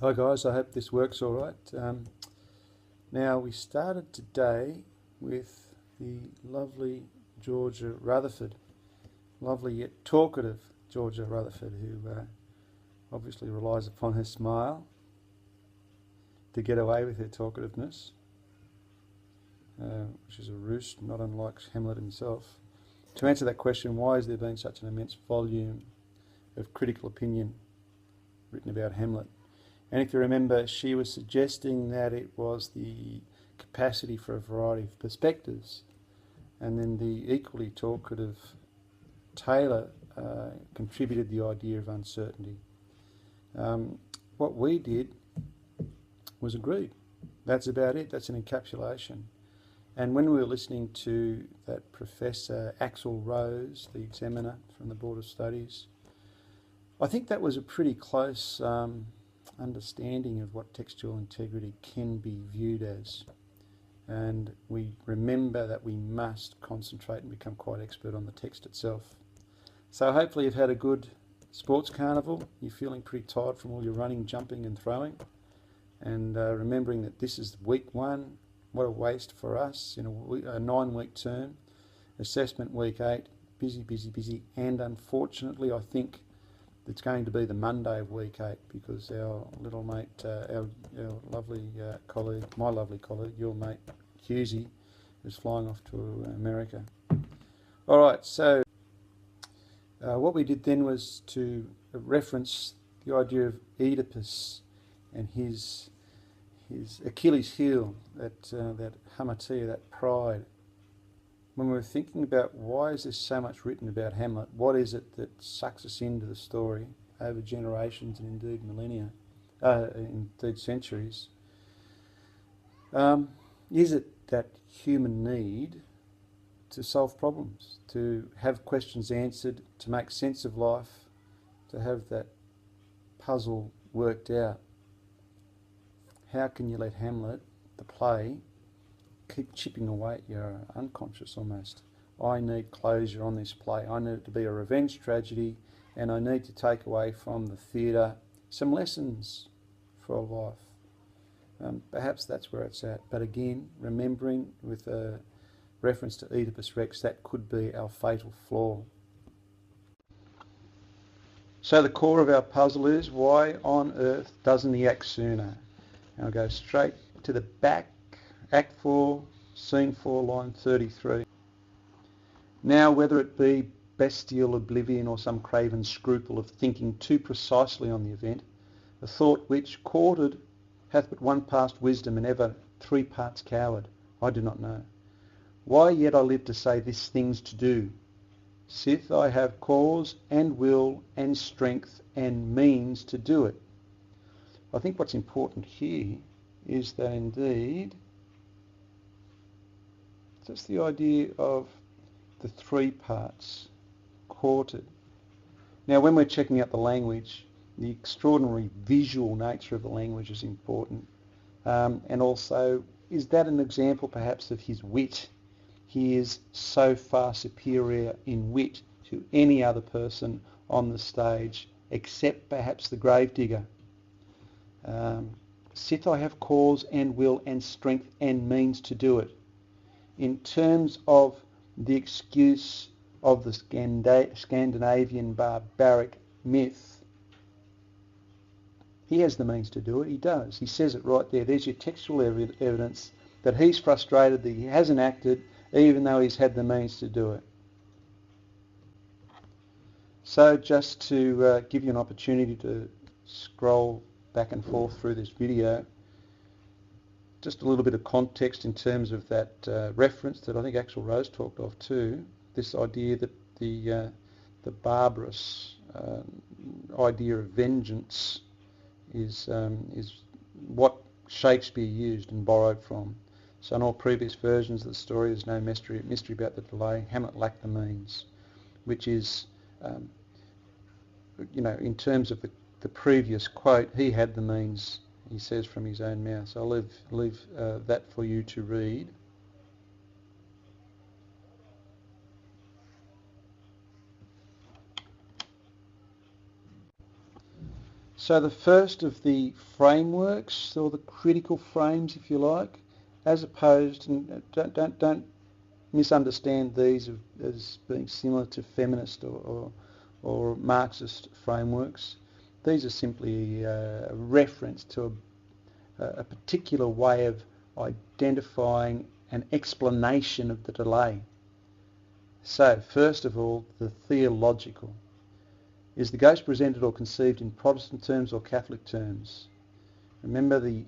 Hi guys, I hope this works all right. Now we started today with the lovely Georgia Rutherford, lovely yet talkative Georgia Rutherford, who obviously relies upon her smile to get away with her talkativeness, which is a ruse, not unlike Hamlet himself. To answer that question, why has there been such an immense volume of critical opinion written about Hamlet? And if you remember, she was suggesting that it was the capacity for a variety of perspectives. And then the equally talkative Taylor contributed the idea of uncertainty. What we did was agreed. That's about it. That's an encapsulation. And when we were listening to that Professor Axel Rose, the examiner from the Board of Studies, I think that was a pretty close understanding of what textual integrity can be viewed as. And we remember that we must concentrate and become quite expert on the text itself. So hopefully you've had a good sports carnival. You're feeling pretty tired from all your running, jumping and throwing. And remembering that this is week 1. What a waste for us in a 9-week term. Assessment week 8. Busy, busy, busy. And unfortunately I think it's going to be the Monday of week 8 because our little mate, our lovely colleague, my lovely colleague, your mate Husey, is flying off to America. All right, so what we did then was to reference the idea of Oedipus and his Achilles heel, that hamartia, that pride. When we were thinking about why is there so much written about Hamlet, what is it that sucks us into the story over generations and indeed millennia, indeed centuries, is it that human need to solve problems, to have questions answered, to make sense of life, to have that puzzle worked out? How can you let Hamlet, the play, keep chipping away at your unconscious almost? I need closure on this play. I need it to be a revenge tragedy, and I need to take away from the theatre some lessons for life. Perhaps that's where it's at. But again, remembering with a reference to Oedipus Rex, that could be our fatal flaw. So the core of our puzzle is, why on earth doesn't he act sooner? And I'll go straight to the back, Act 4, Scene 4, line 33. Now, whether it be bestial oblivion or some craven scruple of thinking too precisely on the event, a thought which, courted, hath but one past wisdom and ever 3 parts coward, I do not know. Why yet I live to say this thing's to do, sith I have cause and will and strength and means to do it. I think what's important here is that indeed that's the idea of the 3 parts, courted. Now when we're checking out the language, the extraordinary visual nature of the language is important. And also, is that an example perhaps of his wit? He is so far superior in wit to any other person on the stage, except perhaps the gravedigger. Sith I have cause and will and strength and means to do it. In terms of the excuse of the Scandinavian barbaric myth, he has the means to do it. He does. He says it right there. There's your textual evidence that he's frustrated, that he hasn't acted, even though he's had the means to do it. So just to give you an opportunity to scroll back and forth through this video, just a little bit of context in terms of that reference that I think Axel Rose talked of too, this idea that the barbarous idea of vengeance is what Shakespeare used and borrowed from. So in all previous versions of the story, there's no mystery about the delay. Hamlet lacked the means, which is, in terms of the previous quote, he had the means, he says from his own mouth. So I'll leave that for you to read. So So the first of the frameworks, or the critical frames, if you like, as opposed, and don't misunderstand these as being similar to feminist or Marxist frameworks. These are simply a reference to a particular way of identifying an explanation of the delay. So, first of all, the theological. Is the ghost presented or conceived in Protestant terms or Catholic terms? Remember, the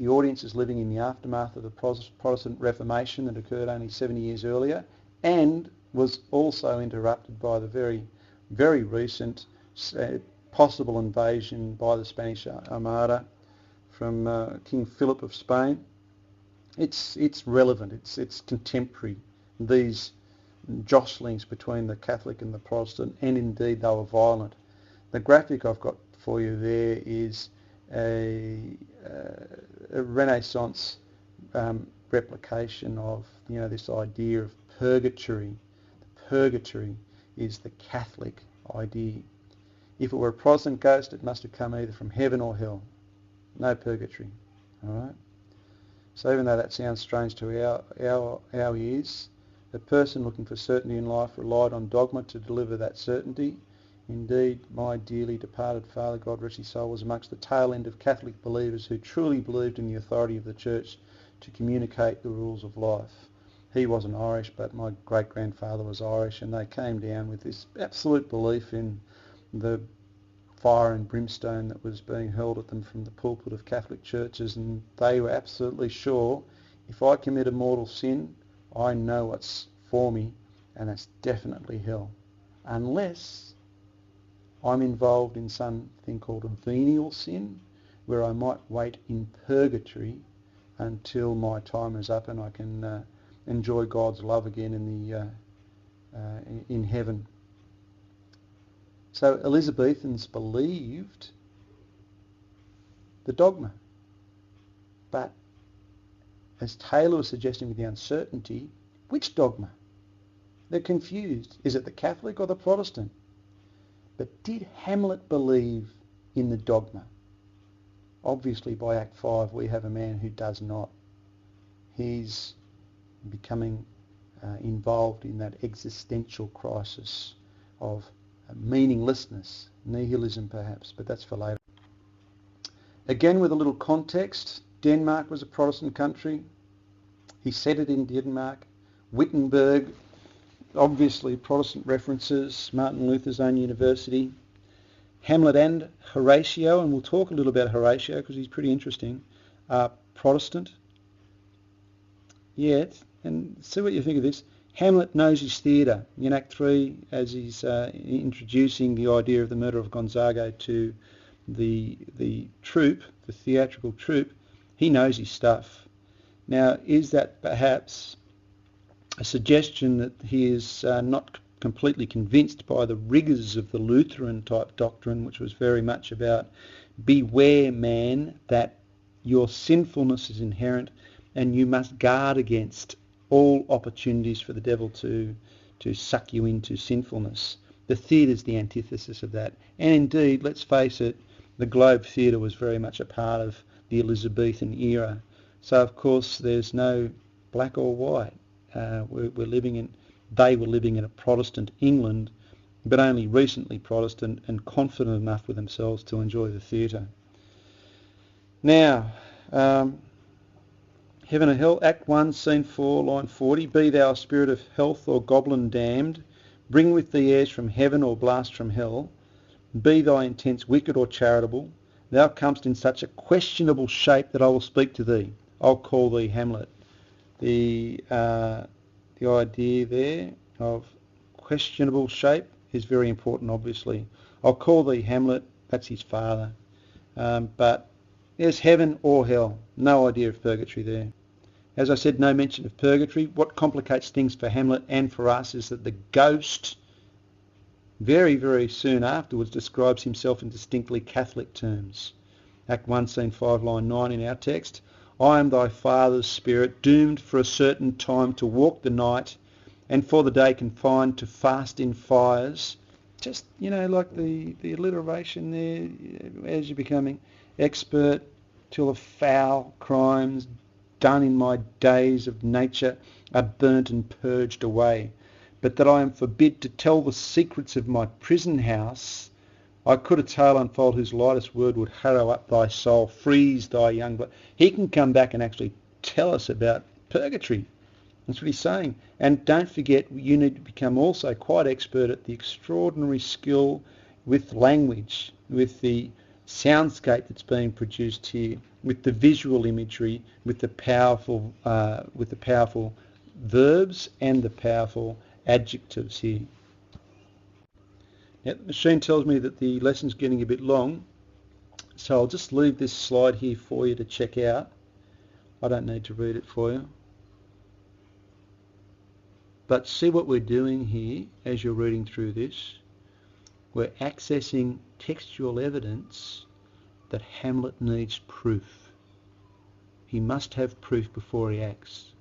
audience is living in the aftermath of the Protestant Reformation that occurred only 70 years earlier, and was also interrupted by the very, very recent possible invasion by the Spanish Armada from King Philip of Spain. It's relevant, it's contemporary, these jostlings between the Catholic and the Protestant, and indeed they were violent. The graphic I've got for you there is a Renaissance replication of this idea of purgatory. Purgatory is the Catholic idea. If it were a Protestant ghost, it must have come either from heaven or hell. No purgatory. All right. So even though that sounds strange to our ears, the person looking for certainty in life relied on dogma to deliver that certainty. Indeed, my dearly departed father, God rest his soul, was amongst the tail end of Catholic believers who truly believed in the authority of the Church to communicate the rules of life. He wasn't Irish, but my great-grandfather was Irish, and they came down with this absolute belief in the fire and brimstone that was being hurled at them from the pulpit of Catholic churches, and they were absolutely sure, if I commit a mortal sin, I know what's for me, and that's definitely hell. Unless I'm involved in something called a venial sin, where I might wait in purgatory until my time is up and I can enjoy God's love again in heaven. So Elizabethans believed the dogma, but as Taylor was suggesting with the uncertainty, which dogma? They're confused. Is it the Catholic or the Protestant? But did Hamlet believe in the dogma? Obviously, by Act 5, we have a man who does not. He's becoming involved in that existential crisis of meaninglessness, nihilism perhaps, but that's for later. Again, with a little context, Denmark was a Protestant country. He said it in Denmark. Wittenberg, obviously Protestant references, Martin Luther's own university. Hamlet and Horatio, and we'll talk a little about Horatio because he's pretty interesting, are Protestant. Yeah, and see what you think of this. Hamlet knows his theatre. In Act 3, as he's introducing the idea of the murder of Gonzago to the troupe, the theatrical troupe, he knows his stuff. Now, is that perhaps a suggestion that he is not completely convinced by the rigours of the Lutheran type doctrine, which was very much about beware, man, that your sinfulness is inherent and you must guard against all opportunities for the devil to suck you into sinfulness. The theatre is the antithesis of that. And indeed, let's face it, the Globe Theatre was very much a part of the Elizabethan era. So of course there's no black or white. They were living in a Protestant England, but only recently Protestant and confident enough with themselves to enjoy the theatre. Now, Heaven or Hell, Act 1, Scene 4, line 40. Be thou a spirit of health or goblin damned, bring with thee airs from heaven or blast from hell. Be thy intents wicked or charitable, thou comest in such a questionable shape that I will speak to thee. I'll call thee Hamlet. The idea there of questionable shape is very important, obviously. I'll call thee Hamlet, that's his father. But there's heaven or hell, no idea of purgatory there. As I said, no mention of purgatory. What complicates things for Hamlet and for us is that the ghost very, very soon afterwards describes himself in distinctly Catholic terms. Act 1, Scene 5, line 9 in our text. I am thy father's spirit, doomed for a certain time to walk the night, and for the day confined to fast in fires, just, like the alliteration there, as you're becoming expert till the foul crimes done in my days of nature are burnt and purged away, but that I am forbid to tell the secrets of my prison house. I could a tale unfold whose lightest word would harrow up thy soul, freeze thy young blood. He can come back and actually tell us about purgatory. That's what he's saying. And don't forget, you need to become also quite expert at the extraordinary skill with language, with the soundscape that's being produced here, with the visual imagery, with the powerful verbs and the powerful adjectives here. Now, the machine tells me that the lesson's getting a bit long, so I'll just leave this slide here for you to check out. I don't need to read it for you. But see what we're doing here as you're reading through this. We're accessing textual evidence that Hamlet needs proof. He must have proof before he acts.